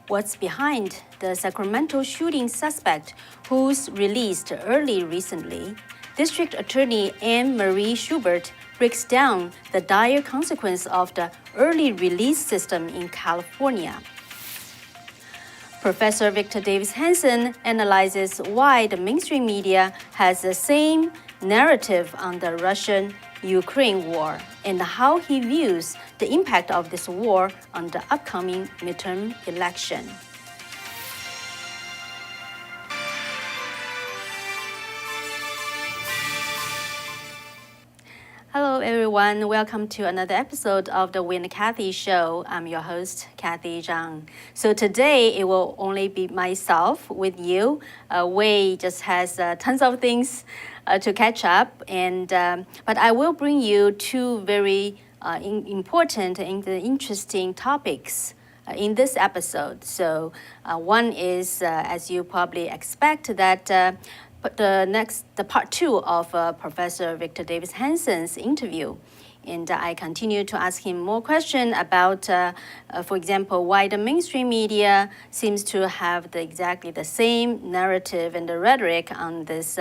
what's behind the Sacramento shooting suspect who's released early recently, District Attorney Anne Marie Schubert breaks down the dire consequence of the early release system in California. Professor Victor Davis Hanson analyzes why the mainstream media has the same narrative on the Russian-Ukraine war and how he views the impact of this war on the upcoming midterm election. Hello, everyone. Welcome to another episode of the Win Kathy Show. I'm your host, Kathy Zhang. So today it will only be myself with you. Wei just has tons of things to catch up, but I will bring you two very important and interesting topics in this episode. So one is, as you probably expect, that but the part two of Professor Victor Davis Hanson's interview. And I continue to ask him more questions about, for example, why the mainstream media seems to have exactly the same narrative and the rhetoric on this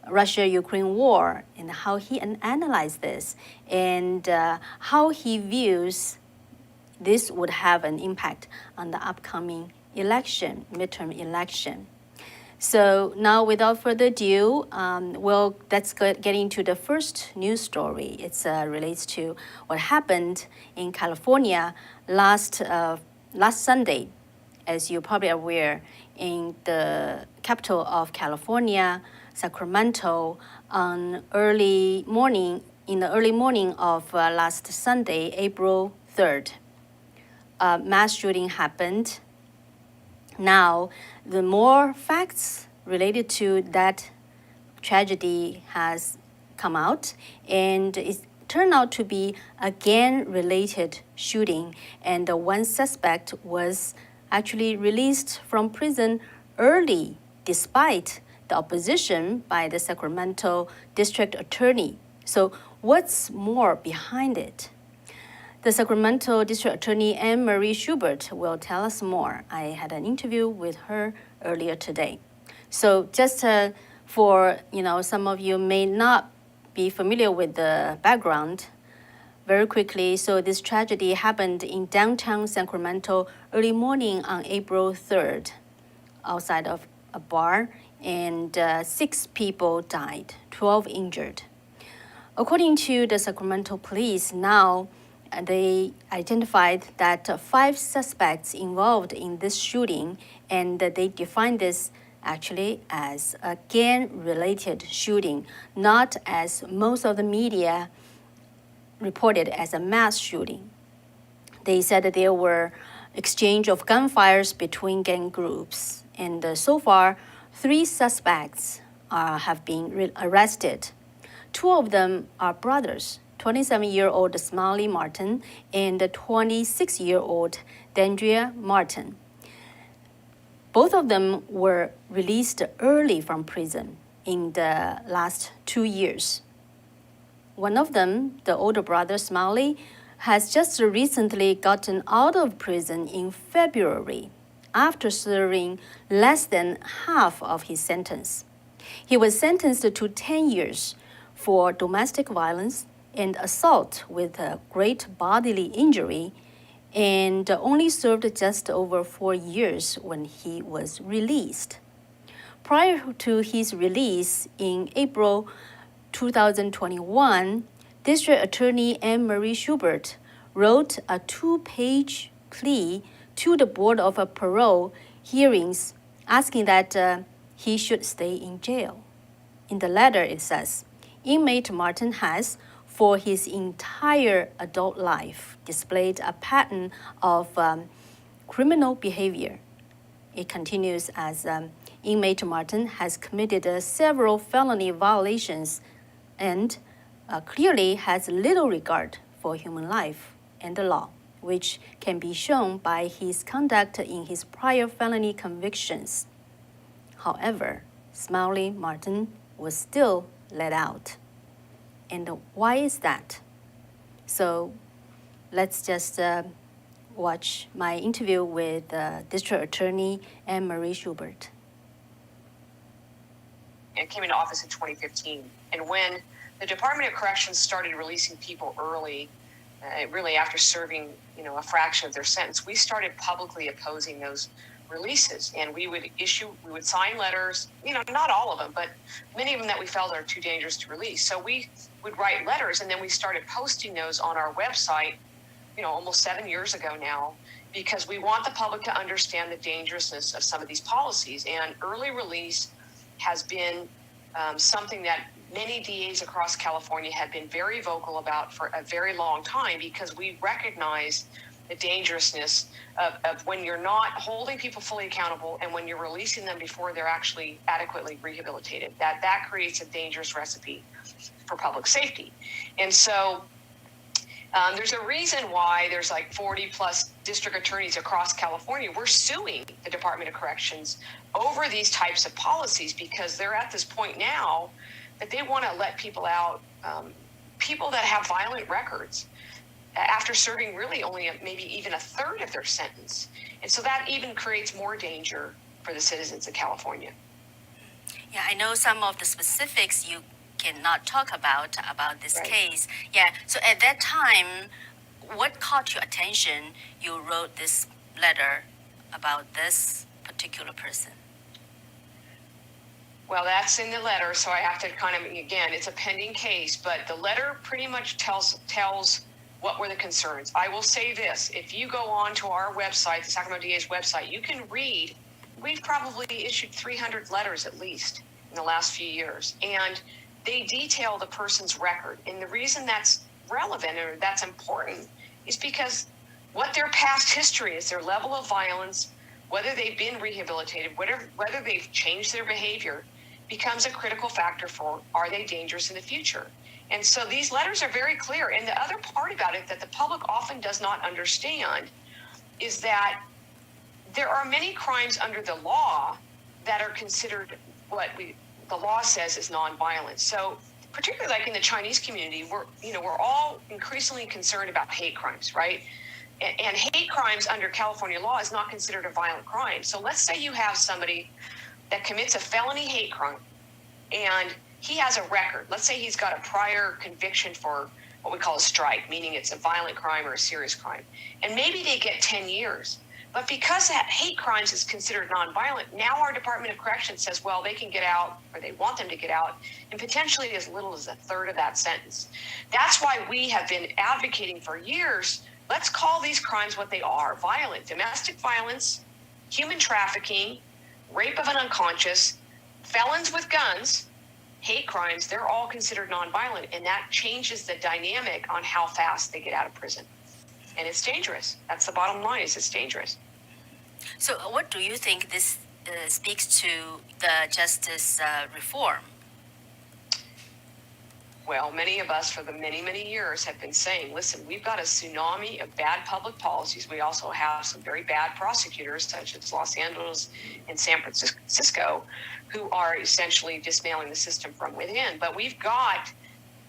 Russia-Ukraine war, and how he analyzed this, and how he views this would have an impact on the upcoming election, midterm election. So now, without further ado, let's get into the first news story. It relates to what happened in California last Sunday. As you're probably aware, in the capital of California, Sacramento, in the early morning of last Sunday, April 3rd, a mass shooting happened. Now, the more facts related to that tragedy has come out, and it turned out to be a gang-related shooting, and the one suspect was actually released from prison early, despite the opposition by the Sacramento District Attorney. So what's more behind it? The Sacramento District Attorney Anne Marie Schubert will tell us more. I had an interview with her earlier today. So just for some of you may not be familiar with the background, very quickly. So this tragedy happened in downtown Sacramento early morning on April 3rd, outside of a bar, and 6 people died, 12 injured. According to the Sacramento police, now they identified that 5 suspects involved in this shooting, and they defined this actually as a gang-related shooting, not as most of the media reported as a mass shooting. They said that there were exchange of gunfires between gang groups, and so far 3 suspects have been arrested. 2 of them are brothers, 27-year-old Smiley Martin and 26-year-old Dandria Martin. Both of them were released early from prison in the last 2 years. One of them, the older brother Smiley, has just recently gotten out of prison in February after serving less than half of his sentence. He was sentenced to 10 years for domestic violence and assault with a great bodily injury, and only served just over 4 years when he was released. Prior to his release in April 2021, District Attorney Anne Marie Schubert wrote a 2-page plea to the Board of Parole hearings asking that he should stay in jail. In the letter, it says, inmate Martin has, for his entire adult life, displayed a pattern of criminal behavior. It continues as inmate Martin has committed several felony violations and clearly has little regard for human life and the law, which can be shown by his conduct in his prior felony convictions. However, Smiley Martin was still let out. And why is that? So let's just watch my interview with District Attorney Anne-Marie Schubert. I came into office in 2015, and when the Department of Corrections started releasing people early, really after serving, a fraction of their sentence, we started publicly opposing those releases, and we would sign letters, not all of them, but many of them that we felt are too dangerous to release. So we would write letters, and then we started posting those on our website, almost 7 years ago now, because we want the public to understand the dangerousness of some of these policies. And early release has been something that many DAs across California have been very vocal about for a very long time, because we recognize the dangerousness of when you're not holding people fully accountable and when you're releasing them before they're actually adequately rehabilitated. That creates a dangerous recipe for public safety. And so there's a reason why there's like 40 plus district attorneys across California. We're suing the Department of Corrections over these types of policies, because they're at this point now that they want to let people out, people that have violent records, after serving really only maybe even a third of their sentence. And so that even creates more danger for the citizens of California. Yeah, I know some of the specifics you cannot talk about this Right. case. Yeah, so at that time, what caught your attention? You wrote this letter about this particular person. Well, that's in the letter, so I have to again, it's a pending case, but the letter pretty much tells what were the concerns. I will say this: if you go on to our website, the Sacramento DA's website, you can read, we've probably issued 300 letters at least in the last few years, and they detail the person's record. And the reason that's relevant or that's important is because what their past history is, their level of violence, whether they've been rehabilitated, whether they've changed their behavior, becomes a critical factor for, are they dangerous in the future? And so these letters are very clear. And the other part about it that the public often does not understand is that there are many crimes under the law that are considered what the law says is nonviolent. So particularly like in the Chinese community, we're all increasingly concerned about hate crimes, right? And hate crimes under California law is not considered a violent crime. So let's say you have somebody that commits a felony hate crime and he has a record. Let's say he's got a prior conviction for what we call a strike, meaning it's a violent crime or a serious crime. And maybe they get 10 years. But because that hate crimes is considered nonviolent, now our Department of Corrections says, well, they can get out, or they want them to get out, and potentially as little as a third of that sentence. That's why we have been advocating for years, let's call these crimes what they are: violent, domestic violence, human trafficking, rape of an unconscious, felons with guns, hate crimes. They're all considered nonviolent, and that changes the dynamic on how fast they get out of prison. And it's dangerous. That's the bottom line, is it's dangerous. So what do you think this speaks to the justice reform? Well, many of us for the many, many years have been saying, listen, we've got a tsunami of bad public policies. We also have some very bad prosecutors, such as Los Angeles and San Francisco, who are essentially dismantling the system from within. But we've got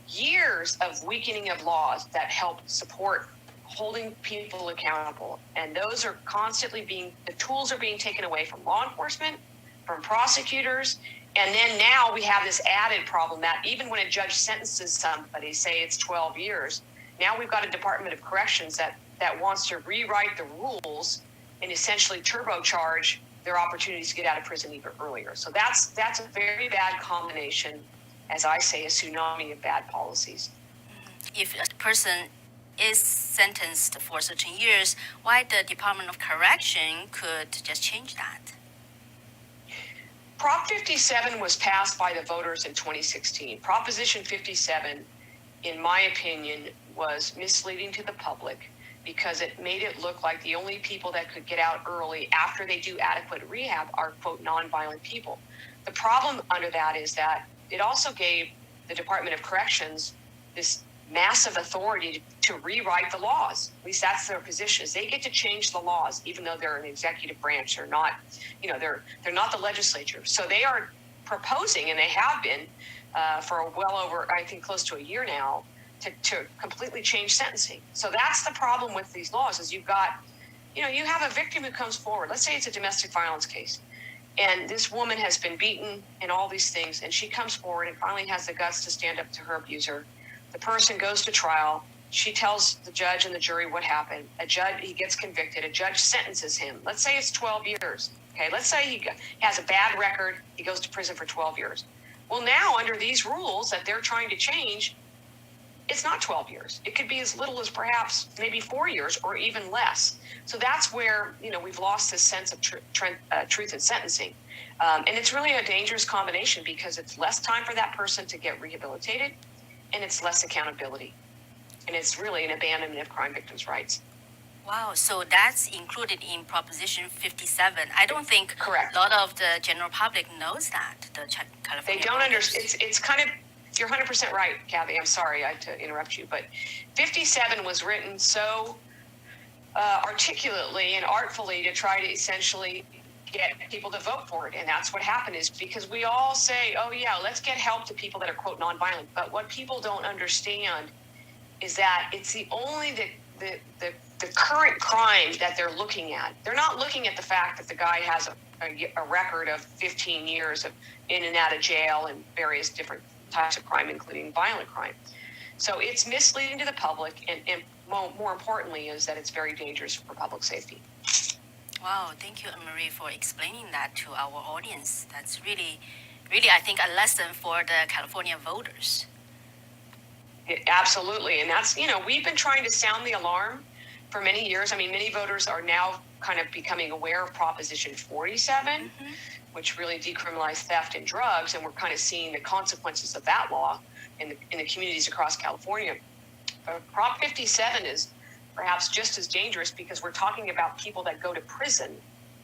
years of weakening of laws that help support holding people accountable. And those are constantly the tools are being taken away from law enforcement, from prosecutors. And then now we have this added problem that even when a judge sentences somebody, say it's 12 years, now we've got a Department of Corrections that wants to rewrite the rules and essentially turbocharge their opportunities to get out of prison even earlier. So that's a very bad combination, as I say, a tsunami of bad policies. If a person is sentenced for certain years, why the Department of Correction could just change that? Prop 57 was passed by the voters in 2016. Proposition 57, in my opinion, was misleading to the public because it made it look like the only people that could get out early after they do adequate rehab are, quote, nonviolent people. The problem under that is that it also gave the Department of Corrections this massive authority to rewrite the laws. At least that's their position, is they get to change the laws, even though they're an executive branch. They're not, they're not the legislature. So they are proposing, and they have been for well over, I think, close to a year now, to completely change sentencing. So that's the problem with these laws, is you've got you have a victim who comes forward. Let's say it's a domestic violence case, and this woman has been beaten and all these things, and she comes forward and finally has the guts to stand up to her abuser. The person goes to trial. She tells the judge and the jury what happened. He gets convicted. A judge sentences him. Let's say it's 12 years. Okay, let's say he has a bad record. He goes to prison for 12 years. Well, now under these rules that they're trying to change, it's not 12 years. It could be as little as perhaps maybe 4 years or even less. So that's where, we've lost this sense of truth in sentencing. And it's really a dangerous combination because it's less time for that person to get rehabilitated and it's less accountability. And it's really an abandonment of crime victims' rights. Wow, so that's included in Proposition 57. I don't think Correct. a lot of the general public knows that, the California They don't voters. understand. It's kind of, you're 100% right, Kathy. I'm sorry to interrupt you, but 57 was written so articulately and artfully to try to essentially get people to vote for it. And that's what happened, is because we all say, oh yeah, let's get help to people that are, quote, nonviolent. But what people don't understand is that it's the current crime that they're looking at. They're not looking at the fact that the guy has a record of 15 years of in and out of jail and various different types of crime, including violent crime. So it's misleading to the public, and more importantly is that it's very dangerous for public safety. Wow, thank you, Anne-Marie, for explaining that to our audience. That's really, really, I think, a lesson for the California voters. Absolutely. And that's, we've been trying to sound the alarm for many years. I mean, many voters are now kind of becoming aware of Proposition 47, which really decriminalized theft and drugs. And we're kind of seeing the consequences of that law in the communities across California. But Prop 57 is perhaps just as dangerous because we're talking about people that go to prison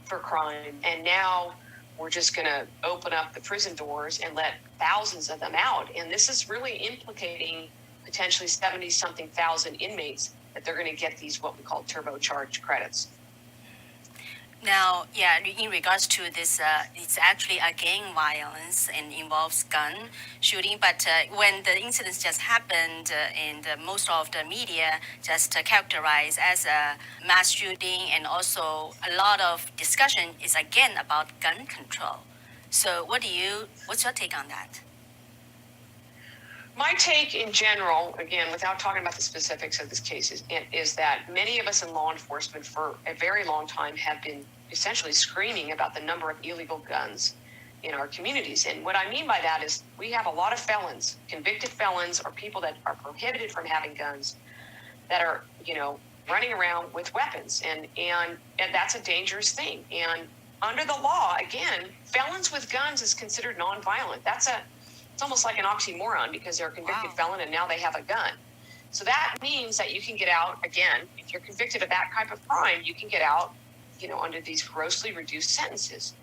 for crime. And now we're just going to open up the prison doors and let thousands of them out. And this is really implicating potentially 70-something thousand inmates that they're going to get these what we call turbocharged credits. Now, yeah, in regards to this, it's actually a gang violence and involves gun shooting. But when the incidents just happened, and most of the media just characterized as a mass shooting, and also a lot of discussion is again about gun control. So, what's your take on that? My take in general, again, without talking about the specifics of this case, is that many of us in law enforcement for a very long time have been essentially screaming about the number of illegal guns in our communities. And what I mean by that is we have a lot of felons, convicted felons, or people that are prohibited from having guns that are, running around with weapons. And that's a dangerous thing. And under the law, again, felons with guns is considered nonviolent. It's almost like an oxymoron because they're a convicted felon and now they have a gun. So that means that you can get out, again, if you're convicted of that type of crime, you can get out, under these grossly reduced sentences.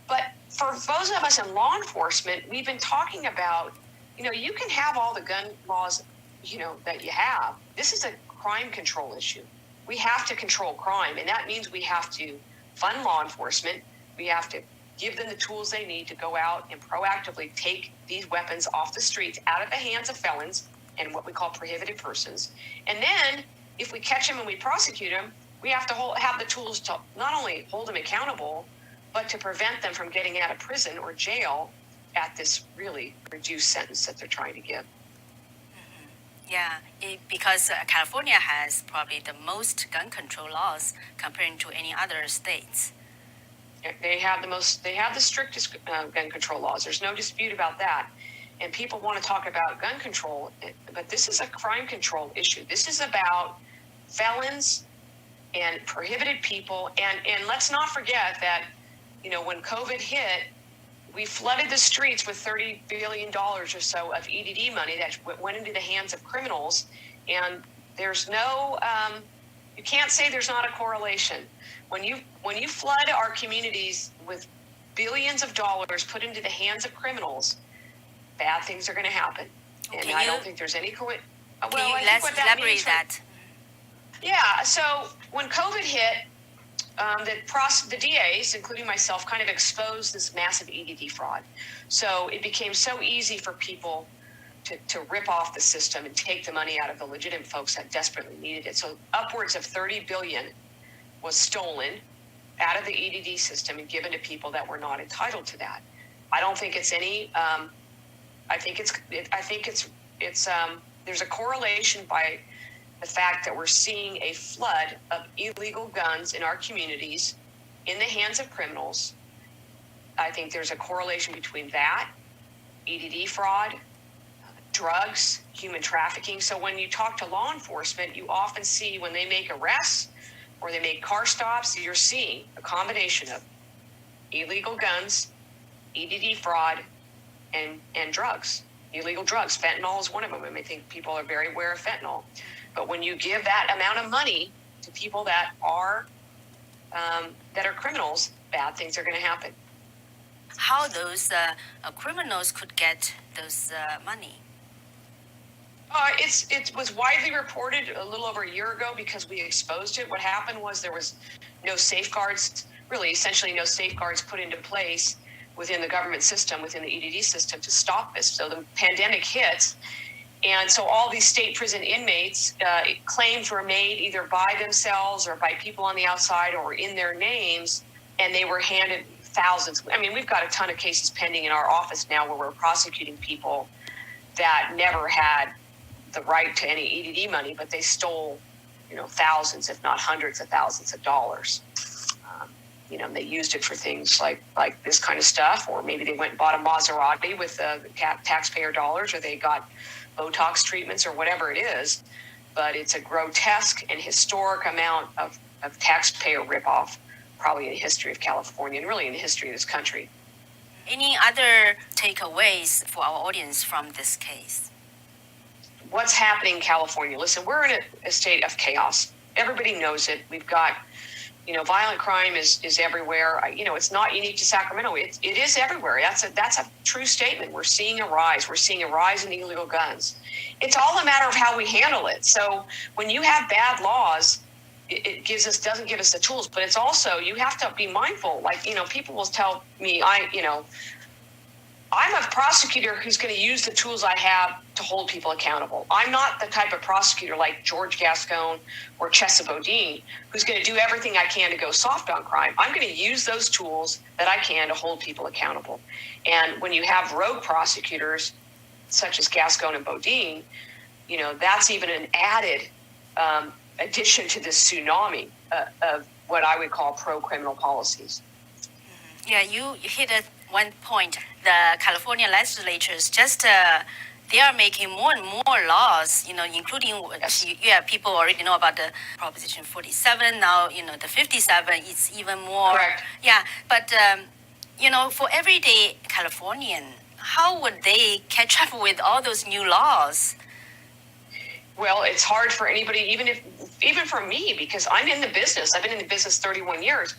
But for those of us in law enforcement, we've been talking about, you can have all the gun laws, that you have. This is a crime control issue. We have to control crime, and that means we have to fund law enforcement. We have to give them the tools they need to go out and proactively take these weapons off the streets, out of the hands of felons and what we call prohibited persons. And then if we catch them and we prosecute them, we have to have the tools to not only hold them accountable, but to prevent them from getting out of prison or jail at this really reduced sentence that they're trying to give. Yeah, because California has probably the most gun control laws compared to any other states. They have the strictest gun control laws. There's no dispute about that. And people want to talk about gun control, but this is a crime control issue. This is about felons and prohibited people. And let's not forget that, when COVID hit, we flooded the streets with $30 billion or so of EDD money that went into the hands of criminals. And there's no, you can't say there's not a correlation. When you flood our communities with billions of dollars put into the hands of criminals, bad things are going to happen. And I don't think there's any Can you elaborate that? Yeah. So when COVID hit, the DAs, including myself, kind of exposed this massive EDD fraud. So it became so easy for people to rip off the system and take the money out of the legitimate folks that desperately needed it. So upwards of $30 billion was stolen out of the EDD system and given to people that were not entitled to that. I don't think it's any. I think there's a correlation by the fact that we're seeing a flood of illegal guns in our communities in the hands of criminals. I think there's a correlation between that, EDD fraud, drugs, human trafficking. So when you talk to law enforcement, you often see when they make arrests or they make car stops, you're seeing a combination of illegal guns, EDD fraud, and drugs, illegal drugs. Fentanyl is one of them. I think people are very aware of fentanyl. But when you give that amount of money to people that are criminals, bad things are going to happen. How those criminals could get those money? It was widely reported a little over a year ago because we exposed it. What happened was there was no safeguards, really essentially no safeguards put into place within the government system, within the EDD system to stop this. So the pandemic hits, and so all these state prison inmates, claims were made either by themselves or by people on the outside or in their names, and they were handed thousands. I mean, we've got a ton of cases pending in our office now where we're prosecuting people that never had the right to any EDD money, but they stole, thousands, if not hundreds of thousands of dollars. They used it for things like this kind of stuff, or maybe they went and bought a Maserati with the taxpayer dollars, or they got Botox treatments or whatever it is. But it's a grotesque and historic amount of taxpayer ripoff, probably in the history of California and really in the history of this country. Any other takeaways for our audience from this case? What's happening in California? Listen, we're in a state of chaos. Everybody knows it. We've got, violent crime is everywhere. It's not unique to Sacramento. It is everywhere. That's a true statement. We're seeing a rise. We're seeing a rise in illegal guns. It's all a matter of how we handle it. So when you have bad laws, it doesn't give us the tools, but it's also, you have to be mindful. People will tell me, I'm a prosecutor who's going to use the tools I have to hold people accountable. I'm not the type of prosecutor like George Gascon or Chesa Bodine who's going to do everything I can to go soft on crime. I'm going to use those tools that I can to hold people accountable. And when you have rogue prosecutors such as Gascon and Bodine, that's even an added addition to this tsunami of what I would call pro-criminal policies. Yeah, you hit one point. The California legislatures they are making more and more laws, including, Yes. People already know about the Proposition 47, now, the 57, it's even more. Correct. Yeah, but, for everyday Californian, how would they catch up with all those new laws? Well, it's hard for anybody, even for me, because I'm in the business. I've been in the business 31 years.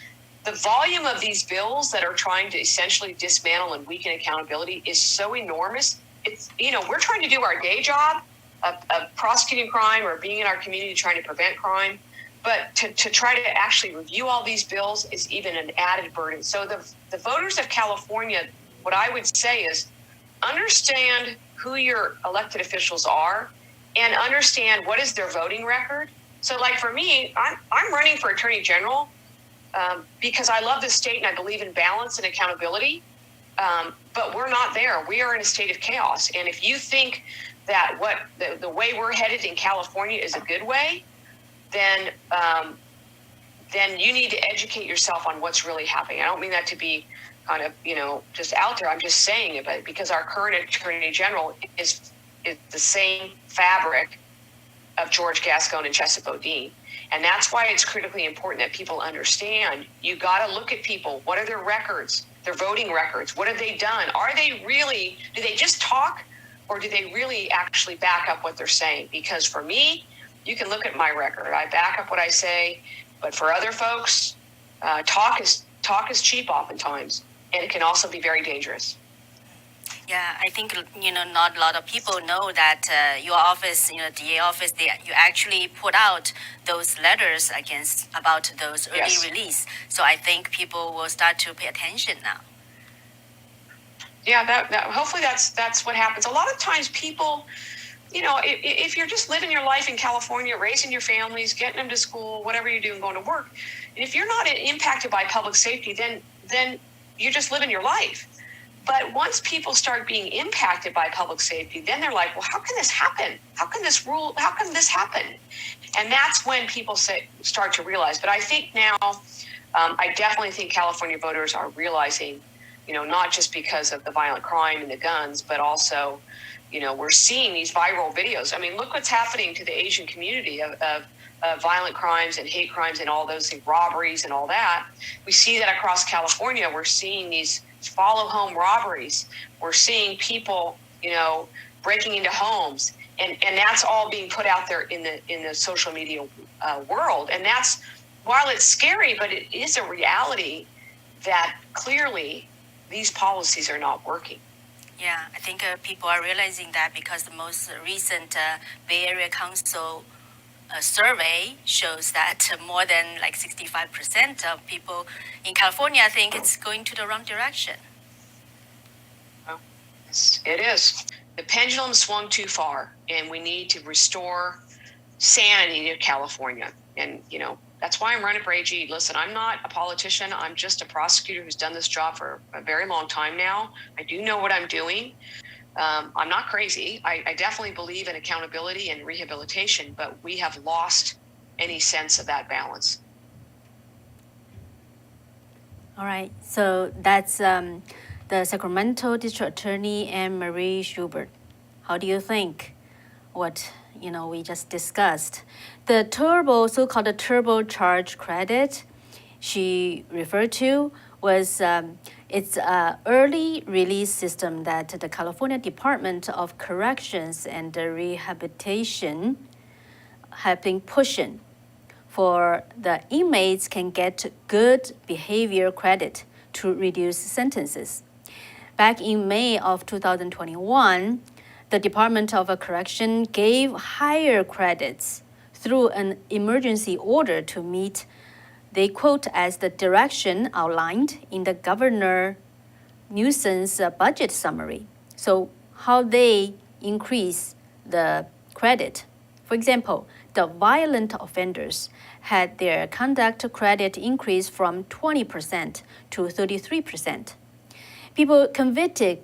The volume of these bills that are trying to essentially dismantle and weaken accountability is so enormous. It's, we're trying to do our day job of prosecuting crime or being in our community trying to prevent crime. But to try to actually review all these bills is even an added burden. So the voters of California, what I would say is understand who your elected officials are and understand what is their voting record. So like for me, I'm running for Attorney General because I love this state and I believe in balance and accountability. But we're not there. We are in a state of chaos. And if you think that the way we're headed in California is a good way, then you need to educate yourself on what's really happening. I don't mean that to be kind of, just out there. I'm just saying it, but because our current Attorney General is the same fabric of George Gascon and Chesa Bodine. And that's why it's critically important that people understand you got to look at people. What are their records, their voting records? What have they done? Do they just talk, or do they really actually back up what they're saying? Because for me, you can look at my record. I back up what I say. But for other folks, talk is cheap oftentimes, and it can also be very dangerous. Yeah, I think, not a lot of people know that your office, DA office, you actually put out those letters about those early Yes. release. So I think people will start to pay attention now. Yeah, that hopefully that's what happens. A lot of times people if you're just living your life in California, raising your families, getting them to school, whatever you do, and going to work, and if you're not impacted by public safety, then you're just living your life. But once people start being impacted by public safety, then they're like, well, how can this happen? How can this happen? And that's when people start to realize. But I think now, I definitely think California voters are realizing, not just because of the violent crime and the guns, but also, we're seeing these viral videos. I mean, look what's happening to the Asian community of violent crimes and hate crimes and all those things, robberies and all that. We see that across California. We're seeing these follow home robberies. We're seeing people, breaking into homes, and that's all being put out there in the social media world. And that's, while it's scary, but it is a reality that clearly these policies are not working. Yeah, I think people are realizing that because the most recent Bay Area Council survey shows that more than 65% of people in California think it's going to the wrong direction. Well, it is. The pendulum swung too far, and we need to restore sanity to California. And, that's why I'm running for AG. Listen, I'm not a politician. I'm just a prosecutor who's done this job for a very long time now. I do know what I'm doing. I'm not crazy. I definitely believe in accountability and rehabilitation, but we have lost any sense of that balance. All right. So that's the Sacramento District Attorney Anne Marie Schubert. How do you think what we just discussed? The so-called turbocharge credit she referred to was it's an early release system that the California Department of Corrections and Rehabilitation have been pushing for the inmates can get good behavior credit to reduce sentences. Back in May of 2021, the Department of Correction gave higher credits through an emergency order to meet, they quote, as the direction outlined in the Governor Newsom's budget summary. So how they increase the credit. For example, the violent offenders had their conduct credit increase from 20% to 33%. People convicted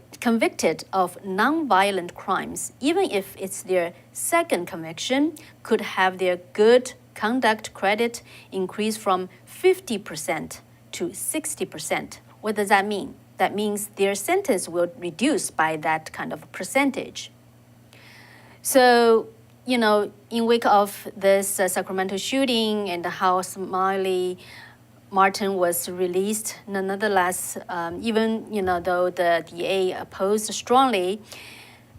of non-violent crimes, even if it's their second conviction, could have their good conduct credit increase from 50% to 60%. What does that mean? That means their sentence will reduce by that kind of percentage. So, in wake of this Sacramento shooting and how Smiley Martin was released, nonetheless, even though the DA opposed strongly.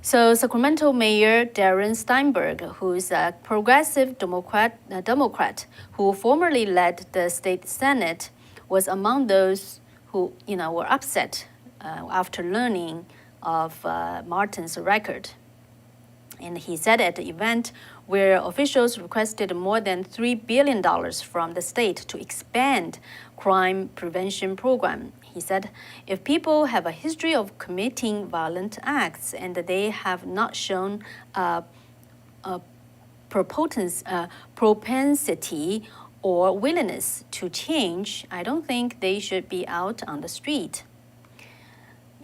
So Sacramento Mayor Darren Steinberg, who's a progressive Democrat who formerly led the state Senate, was among those who were upset after learning of Martin's record. And he said at the event where officials requested more than $3 billion from the state to expand crime prevention program. He said, if people have a history of committing violent acts and they have not shown a propensity or willingness to change, I don't think they should be out on the street.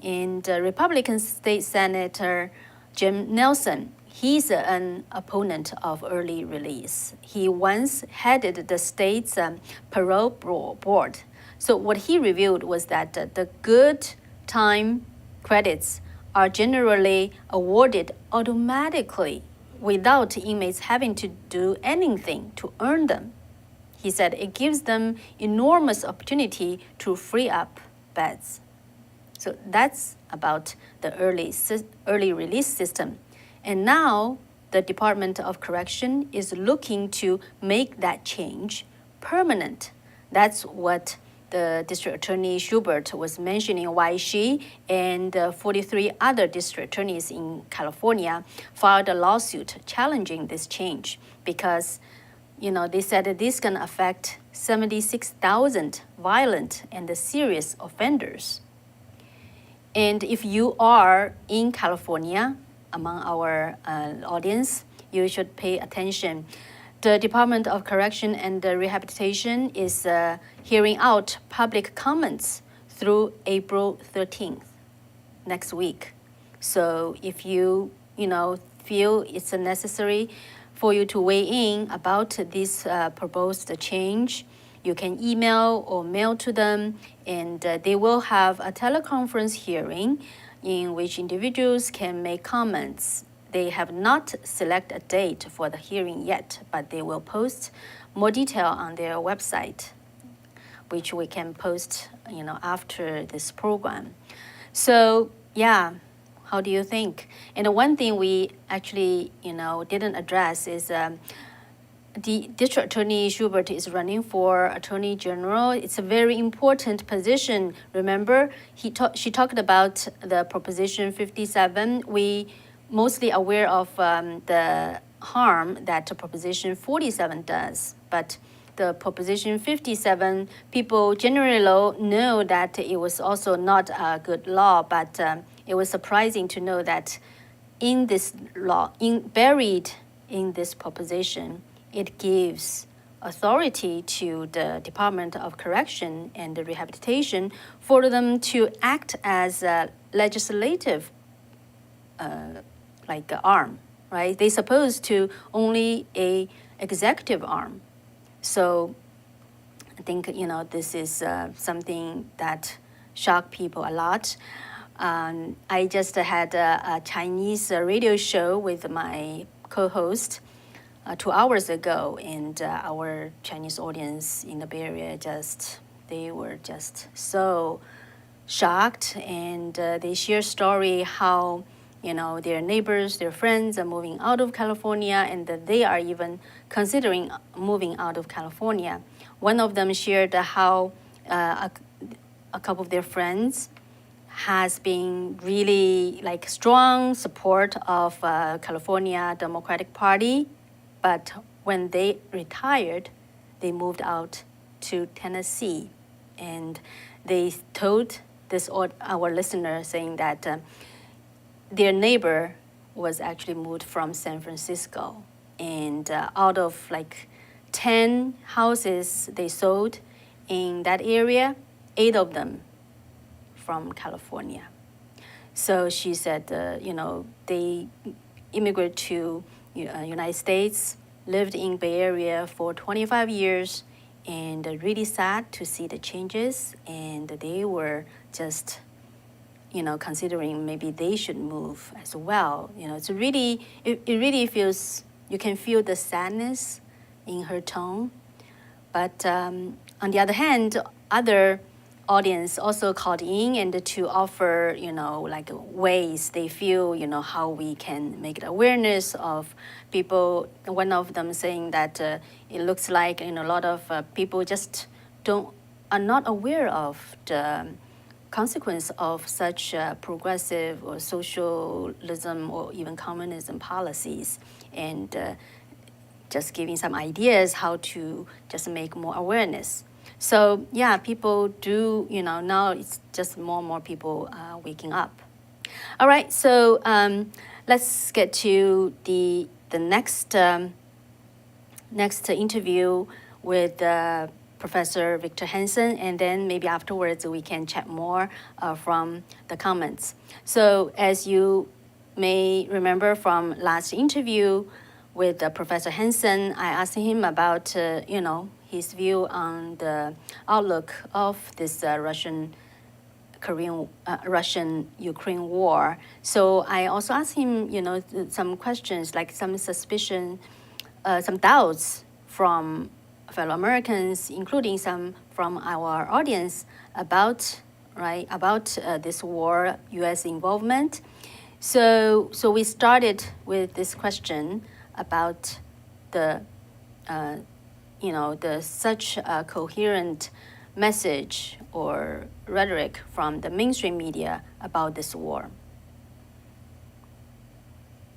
And Republican State Senator Jim Nelson, he's an opponent of early release. He once headed the state's parole board. So what he revealed was that the good time credits are generally awarded automatically without inmates having to do anything to earn them. He said it gives them enormous opportunity to free up beds. So that's about the early release system. And now the Department of Correction is looking to make that change permanent. That's what the District Attorney Schubert was mentioning, why she and 43 other district attorneys in California filed a lawsuit challenging this change because, they said that this can affect 76,000 violent and serious offenders. And if you are in California, among our audience, you should pay attention. The Department of Correction and Rehabilitation is hearing out public comments through April 13th, next week. So if you feel it's necessary for you to weigh in about this proposed change, you can email or mail to them, and they will have a teleconference hearing in which individuals can make comments. They have not selected a date for the hearing yet, but they will post more detail on their website, which we can post, after this program. So, yeah, how do you think? And the one thing we actually, didn't address is the District Attorney Schubert is running for Attorney General. It's a very important position. Remember, she talked about the Proposition 57. We mostly aware of the harm that Proposition 47 does, but the Proposition 57, people generally know that it was also not a good law, but it was surprising to know that in this law, buried in this proposition, it gives authority to the Department of Correction and Rehabilitation for them to act as a legislative arm, right? They're supposed to only a executive arm. So I think, this is something that shocked people a lot. I just had a Chinese radio show with my co-host 2 hours ago, and our Chinese audience in the Bay Area they were just so shocked, and they share story how their neighbors, their friends are moving out of California, and that they are even considering moving out of California. One of them shared how a couple of their friends has been really strong support of California Democratic Party, but when they retired, they moved out to Tennessee, and they told our listener saying that their neighbor was actually moved from San Francisco, and out of 10 houses they sold in that area, 8 of them from California. So she said, they immigrated to United States, lived in Bay Area for 25 years, and really sad to see the changes, and they were just considering maybe they should move as well. It's really, it really feels, you can feel the sadness in her tone. But on the other hand, other audience also called in and to offer, ways they feel, how we can make the awareness of people. One of them saying that it looks like, a lot of people just are not aware of the consequence of such progressive or socialism or even communism policies, and just giving some ideas how to just make more awareness. So yeah, people do, now it's just more and more people waking up. All right, so let's get to the next interview with Professor Victor Hanson, and then maybe afterwards we can chat more from the comments. So as you may remember from last interview with Professor Hanson, I asked him about, his view on the outlook of this Russian-Ukraine war. So I also asked him, some questions, like some suspicion, some doubts from fellow Americans, including some from our audience about this war, U.S. involvement. So we started with this question about the such a coherent message or rhetoric from the mainstream media about this war.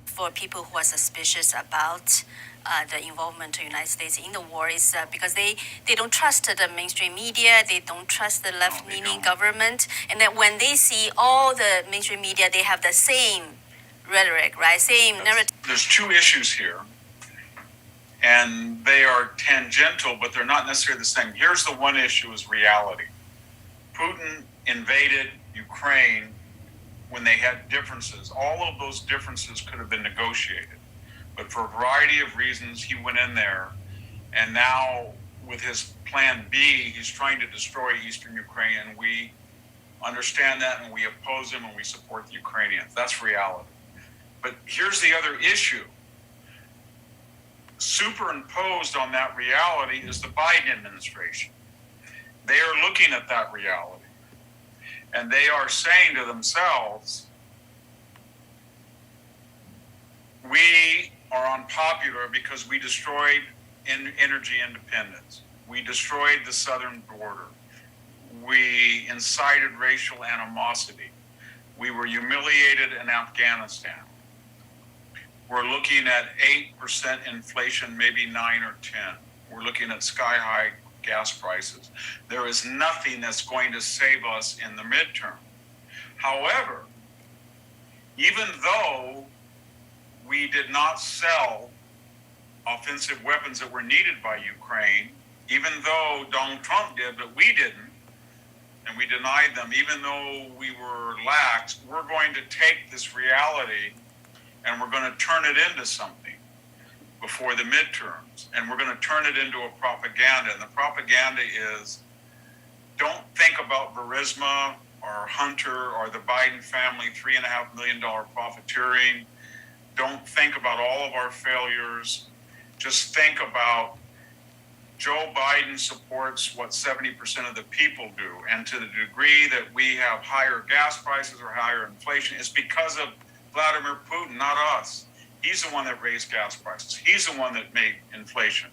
For people who are suspicious about the involvement of the United States in the war is because they don't trust the mainstream media, they don't trust the left-leaning government, and that when they see all the mainstream media, they have the same rhetoric, right? Same narrative. There's two issues here, and they are tangential, but they're not necessarily the same. Here's the one issue: is reality. Putin invaded Ukraine when they had differences. All of those differences could have been negotiated, but for a variety of reasons, he went in there, and now with his plan B, he's trying to destroy eastern Ukraine, and we understand that, and we oppose him, and we support the Ukrainians. That's reality. But here's the other issue. Superimposed on that reality is the Biden administration. They are looking at that reality, and they are saying to themselves, we are unpopular because we destroyed energy independence. We destroyed the southern border. We incited racial animosity. We were humiliated in Afghanistan. We're looking at 8% inflation, maybe 9 or 10. We're looking at sky-high gas prices. There is nothing that's going to save us in the midterm. However, even though we did not sell offensive weapons that were needed by Ukraine, even though Donald Trump did, but we didn't, and we denied them, even though we were lax, we're going to take this reality and we're going to turn it into something before the midterms. And we're going to turn it into a propaganda. And the propaganda is, don't think about Burisma or Hunter or the Biden family $3.5 million profiteering. Don't think about all of our failures. Just think about Joe Biden supports what 70% of the people do. And to the degree that we have higher gas prices or higher inflation, it's because of Vladimir Putin, not us. He's the one that raised gas prices. He's the one that made inflation.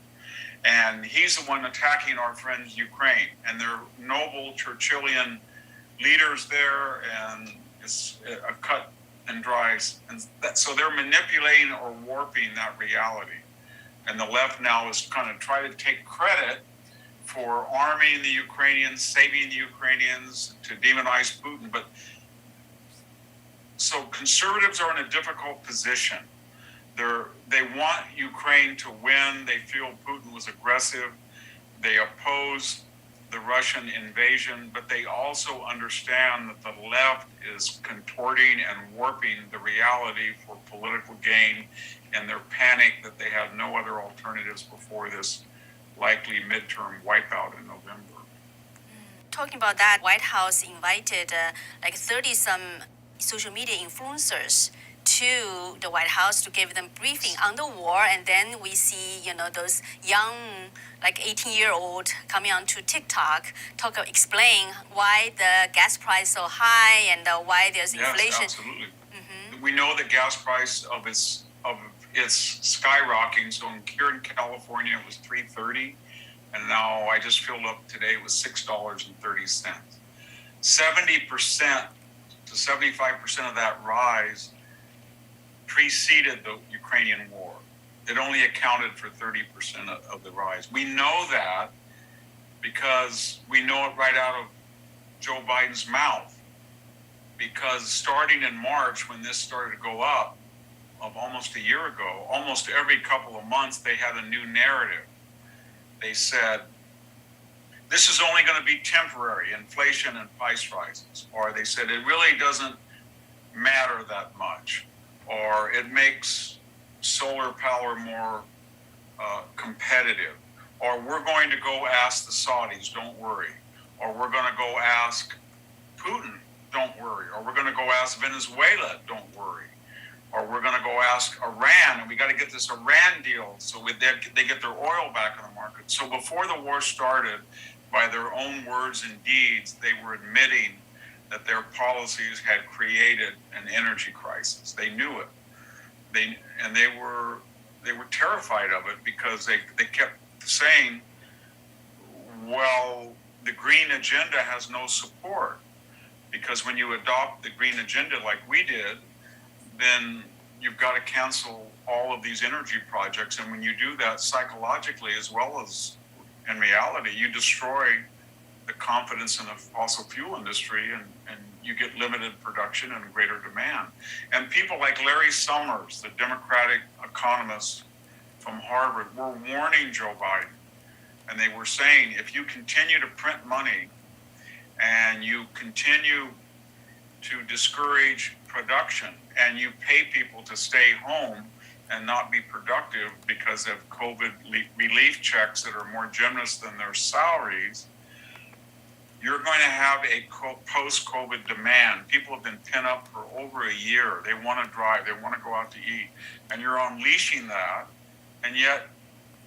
And he's the one attacking our friends Ukraine. And they're noble Churchillian leaders there, and it's a cut and dries. And so they're manipulating or warping that reality. And the left now is kind of trying to take credit for arming the Ukrainians, saving the Ukrainians, to demonize Putin. But so conservatives are in a difficult position. They want Ukraine to win. They feel Putin was aggressive. They oppose the Russian invasion, but they also understand that the left is contorting and warping the reality for political gain, and they're panicked that they have no other alternatives before this likely midterm wipeout in November. Talking about that, White House invited like 30-some social media influencers to the White House to give them briefing on the war, and then we see, those young, like 18-year-old coming onto TikTok, explain why the gas price so high and why there's inflation. Yes, absolutely. Mm-hmm. We know the gas price of its skyrocketing. So here in California, it was $3.30, and now I just filled up today. It was $6.30. 70% to 75% of that rise preceded the Ukrainian war. It only accounted for 30% of the rise. We know that because we know it right out of Joe Biden's mouth. Because starting in March, when this started to go up, of almost a year ago, almost every couple of months, they had a new narrative. They said, this is only going to be temporary, inflation and price rises. Or they said, it really doesn't matter that much. Or it makes solar power more competitive. Or we're going to go ask the Saudis, don't worry. Or we're going to go ask Putin, don't worry. Or we're going to go ask Venezuela, don't worry. Or we're going to go ask Iran, and we got to get this Iran deal so they get their oil back in the market. So before the war started, by their own words and deeds, they were admitting that their policies had created an energy crisis. They knew it. They were terrified of it because they kept saying, well, the green agenda has no support. Because when you adopt the green agenda like we did, then you've got to cancel all of these energy projects. And when you do that psychologically as well as in reality, you destroy the confidence in the fossil fuel industry, and you get limited production and greater demand. And people like Larry Summers, the Democratic economist from Harvard, were warning Joe Biden. And they were saying, if you continue to print money and you continue to discourage production and you pay people to stay home and not be productive because of COVID relief checks that are more generous than their salaries, you're going to have a post-COVID demand. People have been pent up for over a year. They want to drive, they want to go out to eat, and you're unleashing that, and yet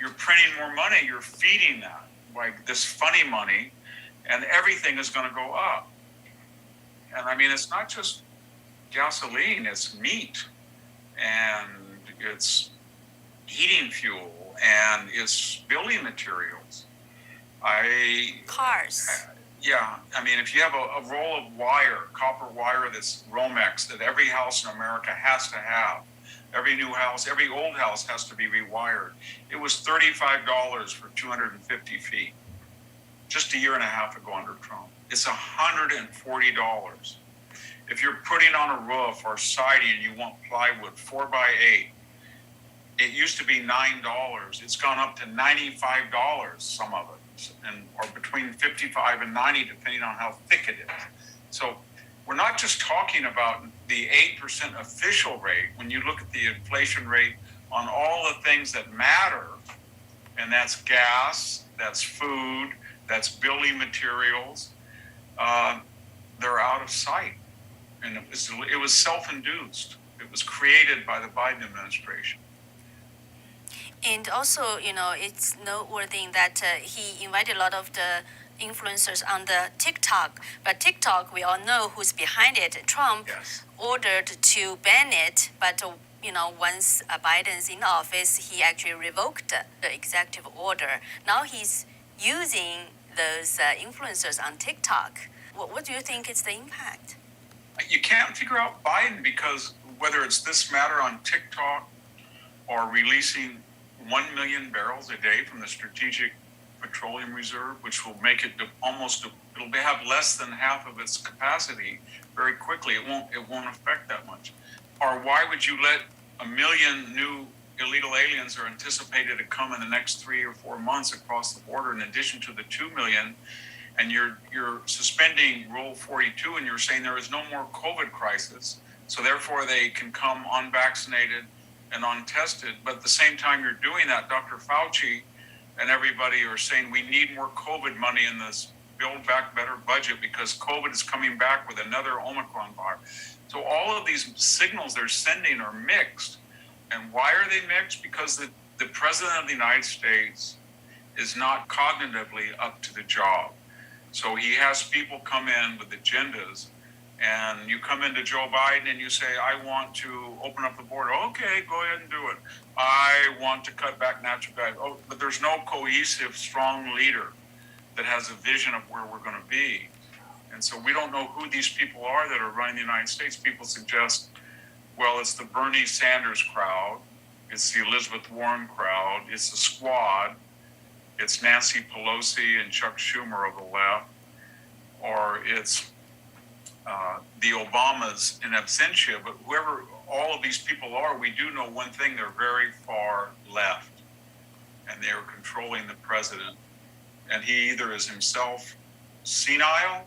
you're printing more money, you're feeding that, like this funny money, and everything is going to go up. And I mean, it's not just gasoline, it's meat, and it's heating fuel, and it's building materials. Cars. Yeah, I mean, if you have a roll of wire, copper wire that's Romex, that every house in America has to have, every new house, every old house has to be rewired. It was $35 for 250 feet, just a year and a half ago under Trump. It's $140. If you're putting on a roof or siding and you want plywood, 4x8, it used to be $9. It's gone up to $95, some of it, or between 55 and 90, depending on how thick it is. So we're not just talking about the 8% official rate. When you look at the inflation rate on all the things that matter, and that's gas, that's food, that's building materials, they're out of sight. And it was self-induced. It was created by the Biden administration. And also, it's noteworthy that he invited a lot of the influencers on the TikTok. But TikTok, we all know who's behind it. Trump ordered to ban it, but once Biden's in office, he actually revoked the executive order. Now he's using those influencers on TikTok. What do you think is the impact? You can't figure out Biden, because whether it's this matter on TikTok or releasing 1 million barrels a day from the Strategic Petroleum Reserve, which will make it it'll have less than half of its capacity very quickly. It won't affect that much. Or why would you let 1 million new illegal aliens are anticipated to come in the next 3 or 4 months across the border, in addition to the 2 million, and you're suspending Rule 42, and you're saying there is no more COVID crisis, so therefore they can come unvaccinated and untested. But at the same time you're doing that, Dr. Fauci and everybody are saying we need more COVID money in this Build Back Better budget because COVID is coming back with another Omicron virus. So all of these signals they're sending are mixed. And why are they mixed? Because the President of the United States is not cognitively up to the job. So he has people come in with agendas, and you come into Joe Biden and you say, I want to open up the border. Okay, go ahead and do it. I want to cut back natural gas. Oh, but there's no cohesive, strong leader that has a vision of where we're going to be. And so we don't know who these people are that are running the United States. People suggest, well, it's the Bernie Sanders crowd. It's the Elizabeth Warren crowd. It's the squad. It's Nancy Pelosi and Chuck Schumer of the left. Or it's the Obamas in absentia. But whoever all of these people are, we do know one thing: they're very far left. And they are controlling the president. And he either is himself senile,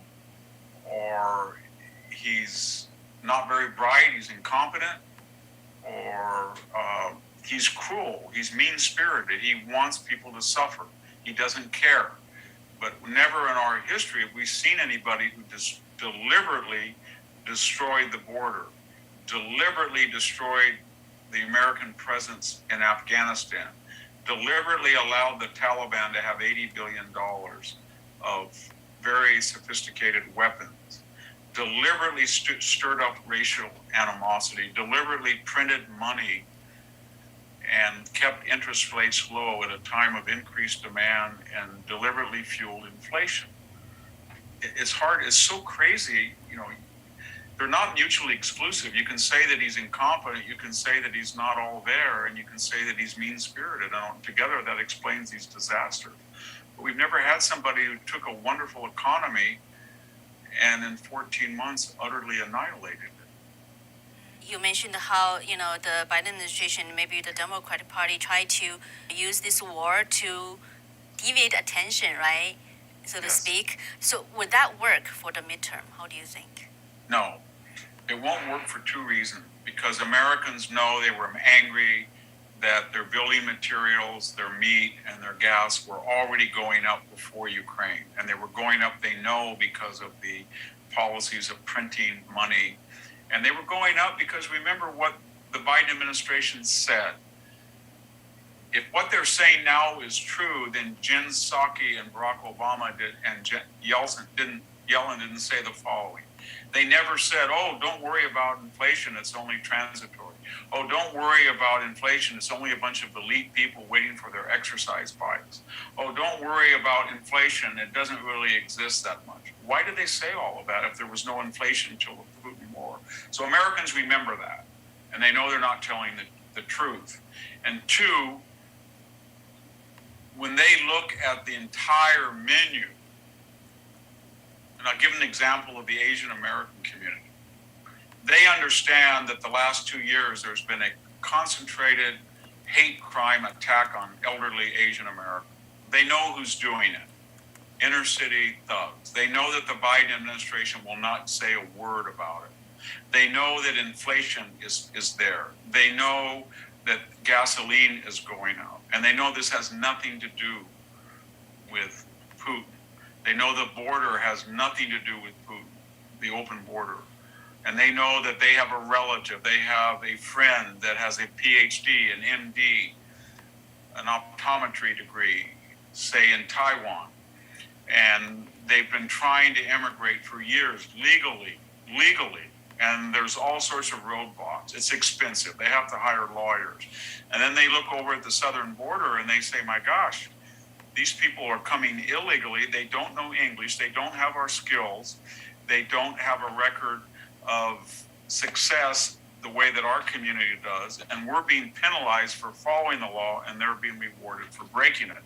or he's not very bright, he's incompetent, or he's cruel, he's mean-spirited, he wants people to suffer, he doesn't care. But never in our history have we seen anybody who just deliberately destroyed the border, deliberately destroyed the American presence in Afghanistan, deliberately allowed the Taliban to have $80 billion of very sophisticated weapons, deliberately stirred up racial animosity, deliberately printed money and kept interest rates low at a time of increased demand, and deliberately fueled inflation. It's hard, it's so crazy, they're not mutually exclusive. You can say that he's incompetent, you can say that he's not all there, and you can say that he's mean-spirited, and together that explains these disasters. But we've never had somebody who took a wonderful economy and in 14 months utterly annihilated it. You mentioned how, the Biden administration, maybe the Democratic Party, tried to use this war to deviate attention, right? So to Yes. speak. So would that work for the midterm? How do you think? No, it won't work for two reasons. Because Americans know they were angry that their building materials, their meat, and their gas were already going up before Ukraine. And they were going up, they know, because of the policies of printing money. And they were going up because remember what the Biden administration said. If what they're saying now is true, then Jen Psaki and Barack Obama did, and Yellen didn't say the following. They never said, oh, don't worry about inflation, it's only transitory. Oh, don't worry about inflation, it's only a bunch of elite people waiting for their exercise bikes. Oh, don't worry about inflation, it doesn't really exist that much. Why did they say all of that if there was no inflation until the Putin war? So Americans remember that, and they know they're not telling the truth. And two, when they look at the entire menu, and I'll give an example of the Asian American community. They understand that the last 2 years there's been a concentrated hate crime attack on elderly Asian Americans. They know who's doing it. Inner city thugs. They know that the Biden administration will not say a word about it. They know that inflation is there. They know that gasoline is going up. And they know this has nothing to do with Putin. They know the border has nothing to do with Putin, the open border. And they know that they have a relative, they have a friend that has a PhD, an MD, an optometry degree, say in Taiwan. And they've been trying to immigrate for years, legally. And there's all sorts of roadblocks. It's expensive. They have to hire lawyers. And then they look over at the southern border and they say, my gosh, these people are coming illegally. They don't know English. They don't have our skills. They don't have a record of success the way that our community does. And we're being penalized for following the law, and they're being rewarded for breaking it.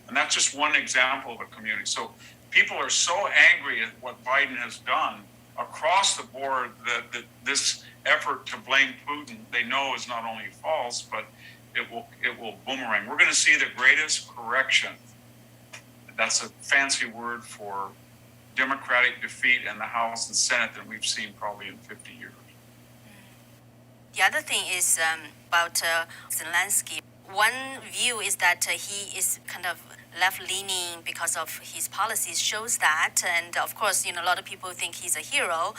And that's just one example of a community. So people are so angry at what Biden has done across the board that this effort to blame Putin, they know is not only false, but it will boomerang. We're going to see the greatest correction. That's a fancy word for Democratic defeat in the House and Senate that we've seen probably in 50 years. The other thing is about Zelensky. One view is that he is kind of left-leaning because of his policies, shows that. And of course, a lot of people think he's a hero.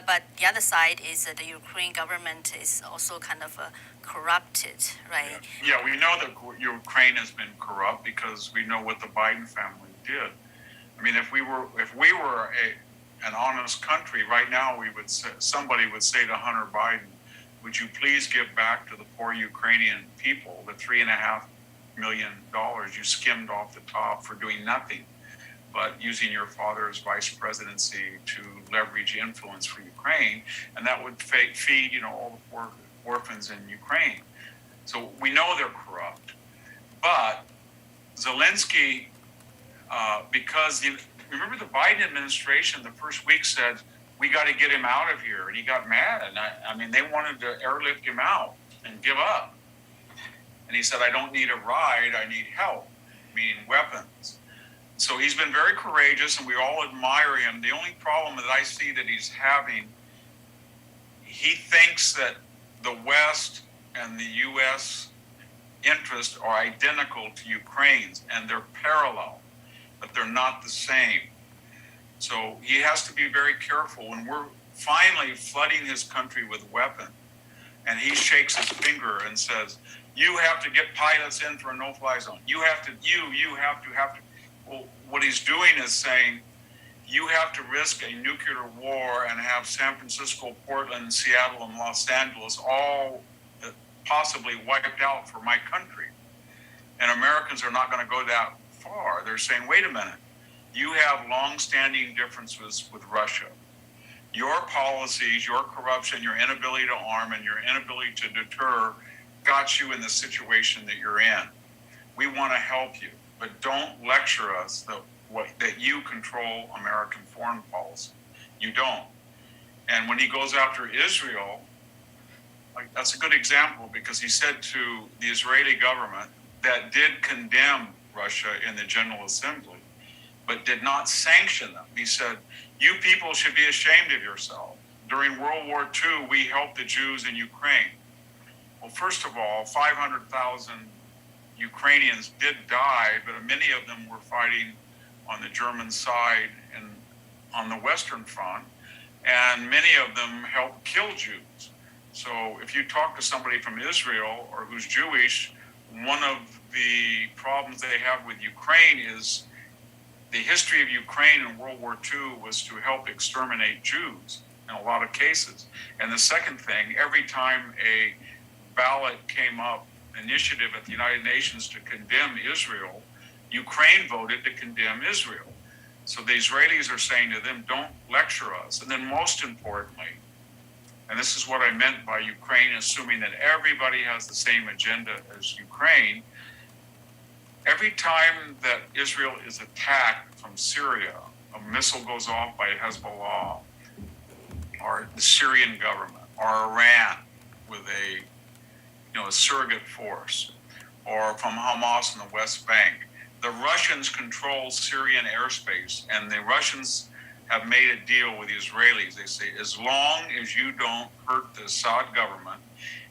But the other side is that the Ukraine government is also kind of corrupted, right? Yeah, we know that Ukraine has been corrupt because we know what the Biden family did. I mean, if we were an honest country, right now somebody would say to Hunter Biden, would you please give back to the poor Ukrainian people the $3.5 million you skimmed off the top for doing nothing but using your father's vice presidency to leverage influence for Ukraine, and that would feed all the poor orphans in Ukraine. So we know they're corrupt. But Zelensky, because remember the Biden administration the first week said, we got to get him out of here. And he got mad. And I mean, they wanted to airlift him out and give up. And he said, I don't need a ride. I need help, meaning weapons. So he's been very courageous, and we all admire him. The only problem that I see that he's having, he thinks that the West and the U.S. interests are identical to Ukraine's, and they're parallel, but they're not the same. So he has to be very careful when we're finally flooding his country with weapons, and he shakes his finger and says, you have to get pilots in for a no-fly zone. You have to. Well, what he's doing is saying, you have to risk a nuclear war and have San Francisco, Portland, Seattle, and Los Angeles all possibly wiped out for my country. And Americans are not going to go that far. They're saying, wait a minute, you have long-standing differences with Russia. Your policies, your corruption, your inability to arm, and your inability to deter got you in the situation that you're in. We want to help you. but don't lecture us that you control American foreign policy. You don't. And when he goes after Israel, that's a good example, because he said to the Israeli government that did condemn Russia in the General Assembly, but did not sanction them. He said, you people should be ashamed of yourself. During World War II, we helped the Jews in Ukraine. Well, first of all, 500,000 Ukrainians did die, but many of them were fighting on the German side and on the Western Front, and many of them helped kill Jews. So if you talk to somebody from Israel or who's Jewish, one of the problems they have with Ukraine is the history of Ukraine in World War II was to help exterminate Jews in a lot of cases. And the second thing, every time a ballot came up, initiative at the United Nations to condemn Israel, Ukraine voted to condemn Israel. So the Israelis are saying to them, don't lecture us. And then most importantly, and this is what I meant by Ukraine assuming that everybody has the same agenda as Ukraine, every time that Israel is attacked from Syria, a missile goes off by Hezbollah, or the Syrian government, or Iran with a surrogate force, or from Hamas in the West Bank. The Russians control Syrian airspace, and the Russians have made a deal with the Israelis. They say, as long as you don't hurt the Assad government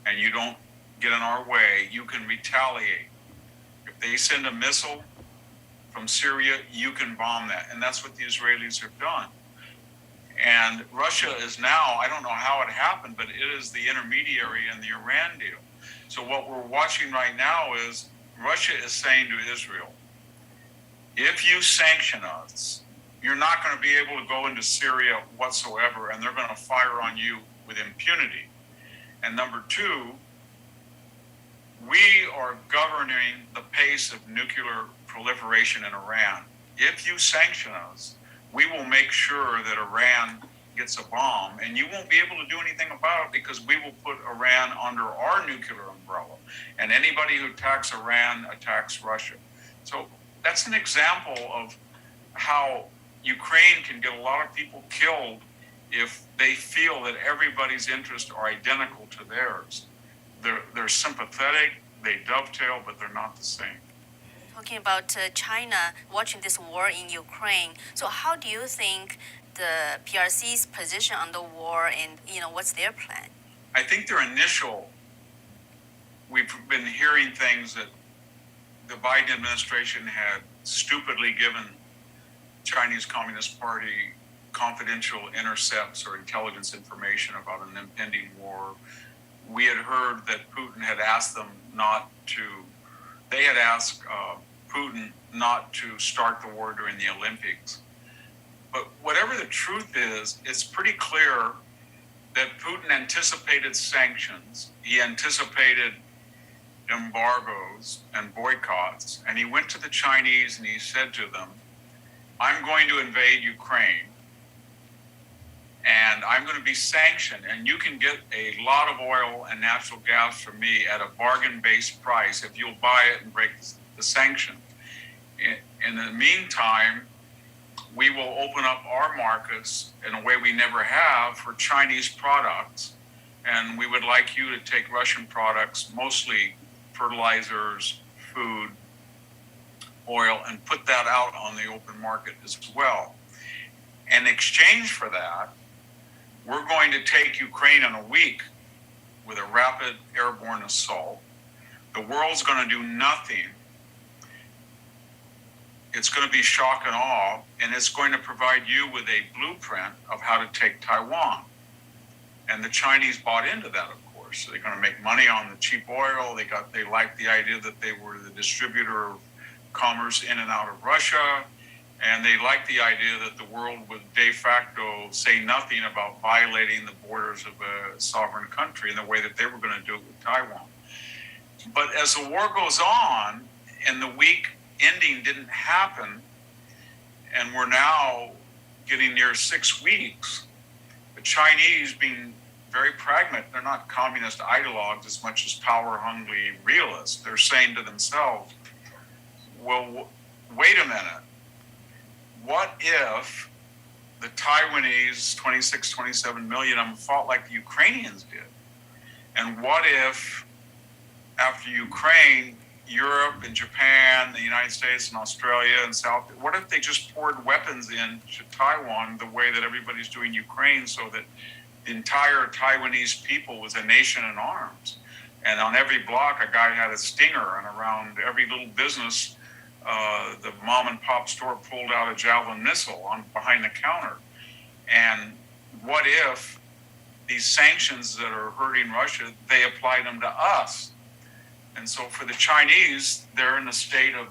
and you don't get in our way, you can retaliate. If they send a missile from Syria, you can bomb that. And that's what the Israelis have done. And Russia is now, I don't know how it happened, but it is the intermediary in the Iran deal. So what we're watching right now is Russia is saying to Israel, if you sanction us, you're not going to be able to go into Syria whatsoever, and they're going to fire on you with impunity. And number two, we are governing the pace of nuclear proliferation in Iran. If you sanction us, we will make sure that Iran gets a bomb, and you won't be able to do anything about it because we will put Iran under our nuclear umbrella. And anybody who attacks Iran attacks Russia. So that's an example of how Ukraine can get a lot of people killed if they feel that everybody's interests are identical to theirs. They're sympathetic, they dovetail, but they're not the same. Talking about China watching this war in Ukraine, so how do you think the PRC's position on the war, and what's their plan? I think their initial, we've been hearing things that the Biden administration had stupidly given Chinese Communist Party confidential intercepts or intelligence information about an impending war. We had heard that Putin had asked them they had asked Putin not to start the war during the Olympics. But whatever the truth is, it's pretty clear that Putin anticipated sanctions. He anticipated embargoes and boycotts. And he went to the Chinese and he said to them, I'm going to invade Ukraine and I'm going to be sanctioned, and you can get a lot of oil and natural gas from me at a bargain-based price if you'll buy it and break the sanction. In the meantime, we will open up our markets in a way we never have for Chinese products, and we would like you to take Russian products, mostly fertilizers, food, oil, and put that out on the open market as well. In exchange for that, we're going to take Ukraine in a week with a rapid airborne assault. The world's going to do nothing. It's going to be shock and awe, and it's going to provide you with a blueprint of how to take Taiwan. And the Chinese bought into that, of course. So they're going to make money on the cheap oil. They liked the idea that they were the distributor of commerce in and out of Russia. And they liked the idea that the world would de facto say nothing about violating the borders of a sovereign country in the way that they were going to do it with Taiwan. But as the war goes on, and the week ending didn't happen, and we're now getting near 6 weeks, the Chinese, being very pragmatic, they're not communist ideologues as much as power-hungry realists. They're saying to themselves, well, wait a minute, what if the Taiwanese, 26, 27 million of them, fought like the Ukrainians did? And what if, after Ukraine, Europe and Japan, the United States and Australia and South, what if they just poured weapons into Taiwan the way that everybody's doing Ukraine, so that the entire Taiwanese people was a nation in arms? And on every block, a guy had a stinger, and around every little business, the mom and pop store pulled out a javelin missile on behind the counter. And what if these sanctions that are hurting Russia, they applied them to us? And so for the Chinese, they're in a state of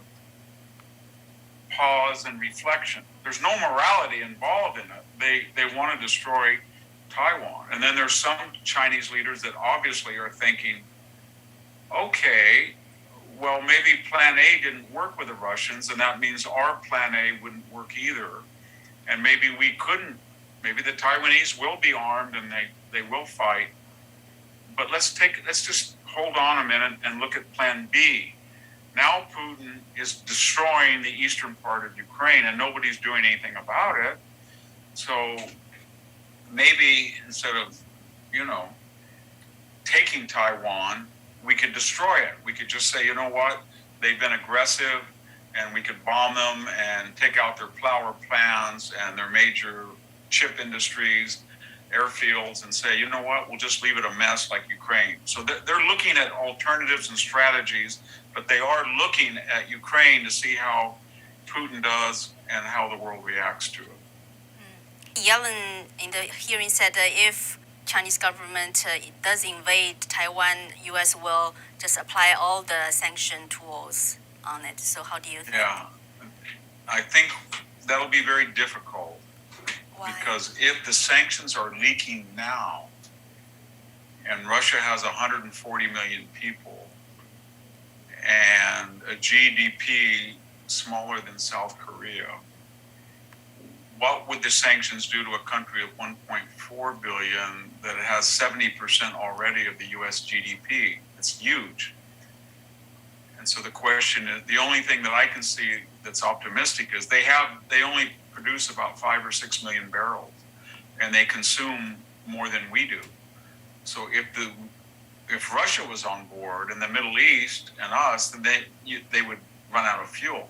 pause and reflection. There's no morality involved in it. They want to destroy Taiwan. And then there's some Chinese leaders that obviously are thinking, okay, well, maybe plan A didn't work with the Russians, and that means our plan A wouldn't work either. And maybe we couldn't, maybe the Taiwanese will be armed and they will fight. But let's just hold on a minute and look at plan B. Now Putin is destroying the eastern part of Ukraine and nobody's doing anything about it. So maybe instead of, taking Taiwan, we could destroy it. We could just say, you know what, they've been aggressive, and we could bomb them and take out their flour plants and their major chip industries, airfields, and say, you know what, we'll just leave it a mess like Ukraine. So they're looking at alternatives and strategies, but they are looking at Ukraine to see how Putin does and how the world reacts to it. Yellen in the hearing said that if Chinese government does invade Taiwan, U.S. will just apply all the sanction tools on it. So how do you think? Yeah, I think that'll be very difficult. Why? Because if the sanctions are leaking now, and Russia has 140 million people and a GDP smaller than South Korea, what would the sanctions do to a country of 1.4 billion that has 70% already of the US GDP? It's huge. And so the question is, the only thing that I can see that's optimistic is they only produce about 5 or 6 million barrels, and they consume more than we do. So if Russia was on board in the Middle East and us, then they would run out of fuel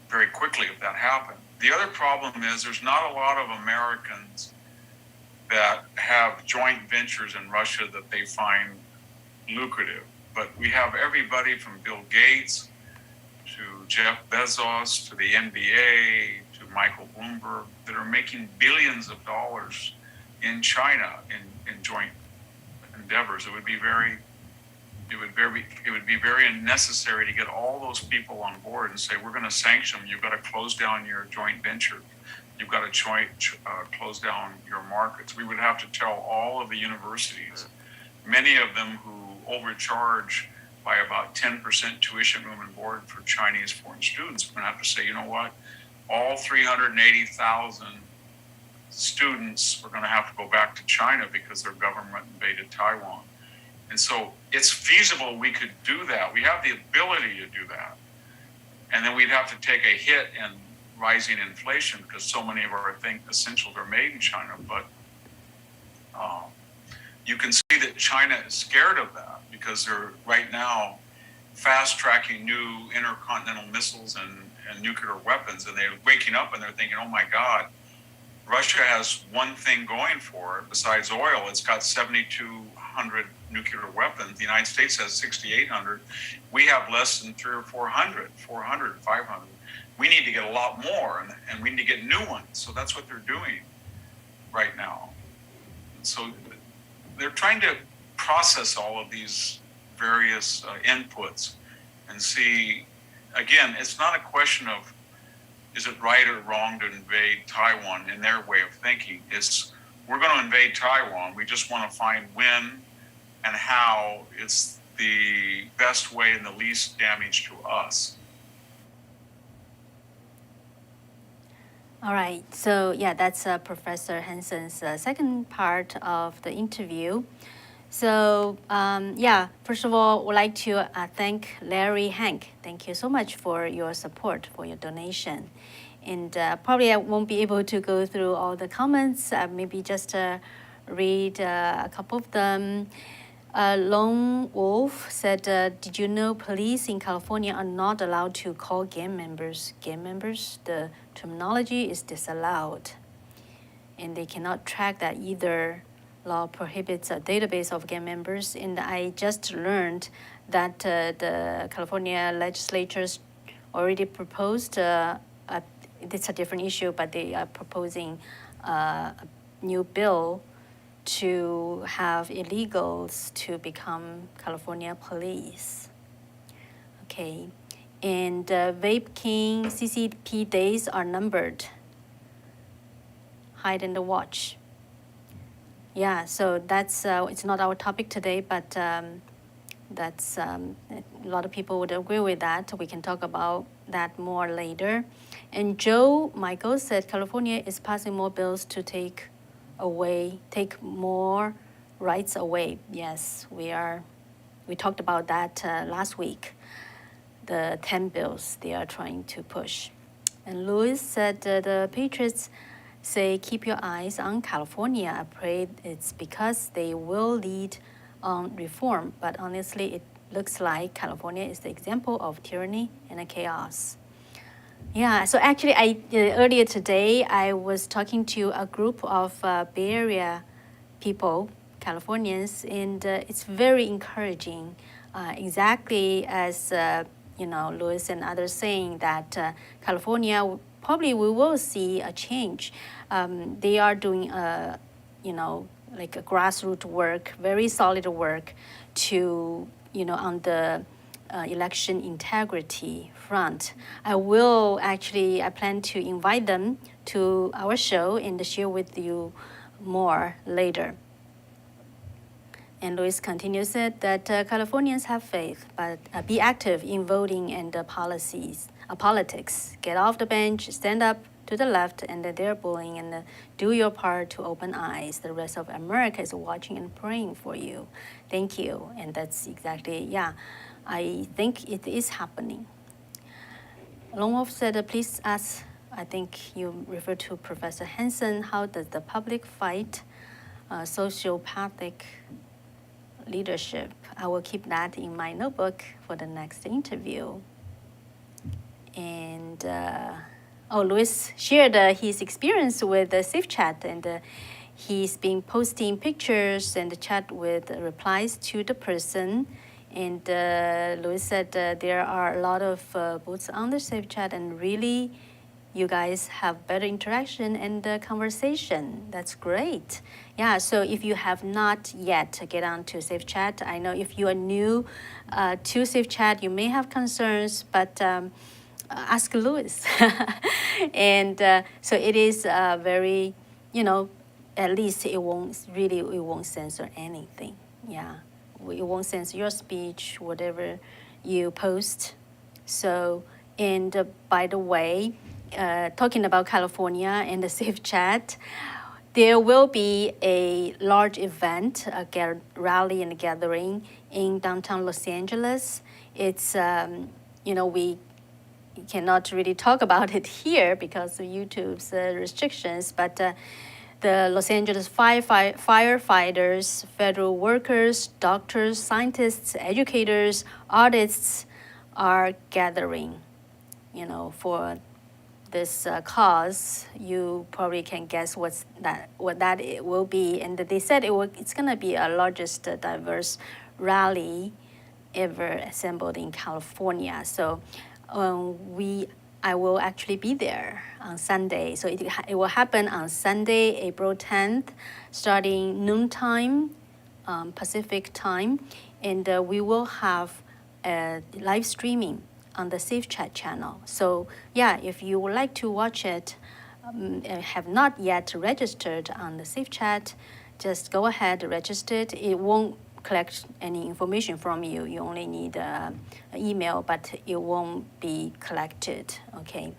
very quickly if that happened. The other problem is there's not a lot of Americans that have joint ventures in Russia that they find lucrative. But we have everybody from Bill Gates to Jeff Bezos to the NBA to Michael Bloomberg that are making billions of dollars in China in joint endeavors. It would be very unnecessary to get all those people on board and say, we're going to sanction them. You've got to close down your joint venture. You've got to close down your markets. We would have to tell all of the universities, many of them who overcharge by about 10% tuition room and board for Chinese foreign students, we're going to have to say, you know what, all 380,000 students are going to have to go back to China because their government invaded Taiwan. And so it's feasible we could do that. We have the ability to do that. And then we'd have to take a hit in rising inflation because so many of our essentials are made in China. But you can see that China is scared of that because they're right now fast-tracking new intercontinental missiles and nuclear weapons. And they're waking up and they're thinking, oh my God, Russia has one thing going for it besides oil. It's got 7,200 nuclear weapons. The United States has 6,800. We have less than 300 or 400, 500. We need to get a lot more, and we need to get new ones. So that's what they're doing right now. So they're trying to process all of these various inputs and see, again, it's not a question of is it right or wrong to invade Taiwan in their way of thinking. It's we're going to invade Taiwan. We just want to find when and how it's the best way and the least damage to us. All right. So yeah, that's Professor Hanson's second part of the interview. So first of all, would like to thank Larry Hank. Thank you so much for your support, for your donation. And probably I won't be able to go through all the comments. Maybe just read a couple of them. Lone Wolf said, did you know police in California are not allowed to call gang members gang members? The terminology is disallowed. And they cannot track that either. Law prohibits a database of gang members. And I just learned that the California legislatures already proposed, it's a different issue, but they are proposing a new bill to have illegals to become California police. Okay, and Vape King CCP days are numbered. Hide and watch. Yeah, so that's it's not our topic today, but that's a lot of people would agree with that. We can talk about that more later. And Joe Michael said California is passing more bills to take more rights away. Yes, we talked about that last week. The 10 bills they are trying to push. And Louis said the Patriots say keep your eyes on California. I pray it's because they will lead on reform. But honestly, it looks like California is the example of tyranny and chaos. Yeah, so actually, earlier today, I was talking to a group of Bay Area people, Californians, and it's very encouraging. Exactly as Louis and others saying that California probably we will see a change. They are doing like a grassroots work, very solid work to on the election integrity front. I plan to invite them to our show and share with you more later. And Louis continues said that Californians have faith, but be active in voting and politics. Get off the bench, stand up to the left, and they're bullying, and do your part to open eyes. The rest of America is watching and praying for you. Thank you. And that's exactly, I think it is happening. Lone Wolf said, please ask, I think you refer to Professor Hanson, how does the public fight sociopathic leadership? I will keep that in my notebook for the next interview. And Louis shared his experience with SafeChat, and he's been posting pictures and chat with replies to the person. And Louis said there are a lot of bots on the SafeChat, and really, you guys have better interaction and conversation. That's great. Yeah, so if you have not yet get on to SafeChat, I know if you are new to SafeChat, you may have concerns, but ask Louis. And so it is very, at least it won't censor anything. Yeah, it won't censor your speech, whatever you post. So, and by the way, talking about California and the SafeChat, there will be a large event, a rally and a gathering in downtown Los Angeles. It's, we cannot really talk about it here because of YouTube's restrictions, but the Los Angeles firefighters, federal workers, doctors, scientists, educators, artists are gathering, for this cause. You probably can guess what that will be. And they said it's going to be a largest diverse rally ever assembled in California. So I will actually be there on Sunday. So it will happen on Sunday, April 10th, starting noontime Pacific time. And we will have live streaming on the SafeChat channel. So if you would like to watch it, have not yet registered on the SafeChat, just go ahead, register it. It won't collect any information from you. You only need an email, but it won't be collected, okay?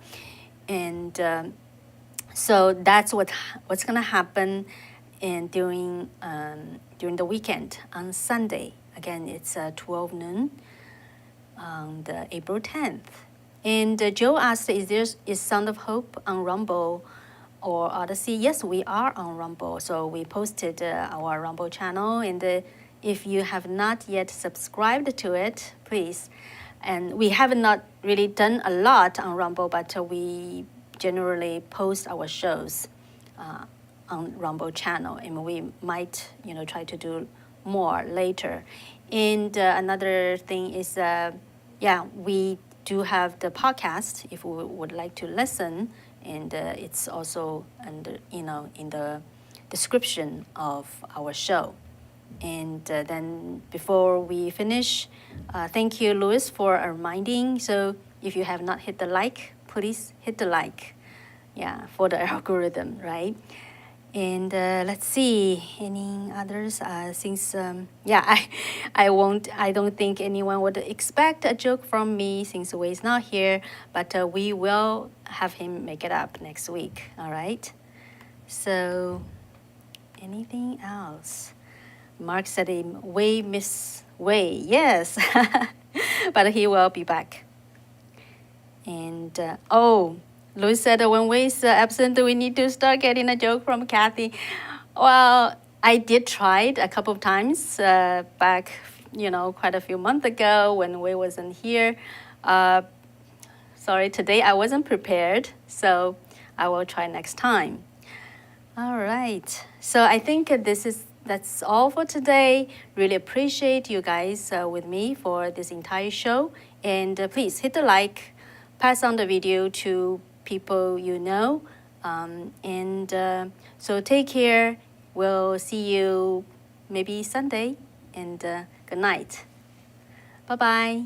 And so that's what's gonna happen. and during the weekend on Sunday. Again, it's 12 noon on the April 10th. And Joe asked, is Sound of Hope on Rumble or Odyssey? Yes, we are on Rumble. So we posted our Rumble channel, and if you have not yet subscribed to it, please. And we have not really done a lot on Rumble, but we generally post our shows on Rumble channel, and we might, try to do more later. And another thing is, we do have the podcast if we would like to listen, and it's also in the description of our show. And then before we finish, thank you, Louis, for reminding. So if you have not hit the like, please hit the like, for the algorithm, right? And let's see, any others? Since I don't think anyone would expect a joke from me since Wei is not here, but we will have him make it up next week. All right. So, anything else? Mark said, Wei miss Wei. Yes, but he will be back. And Louis said, when Wei is absent, we need to start getting a joke from Kathy. Well, I did try it a couple of times back, quite a few months ago when Wei wasn't here. Sorry, today I wasn't prepared, so I will try next time. All right. So I think that's all for today. Really appreciate you guys with me for this entire show. And please hit the like, pass on the video to people you know. So take care. We'll see you maybe Sunday. And good night. Bye-bye.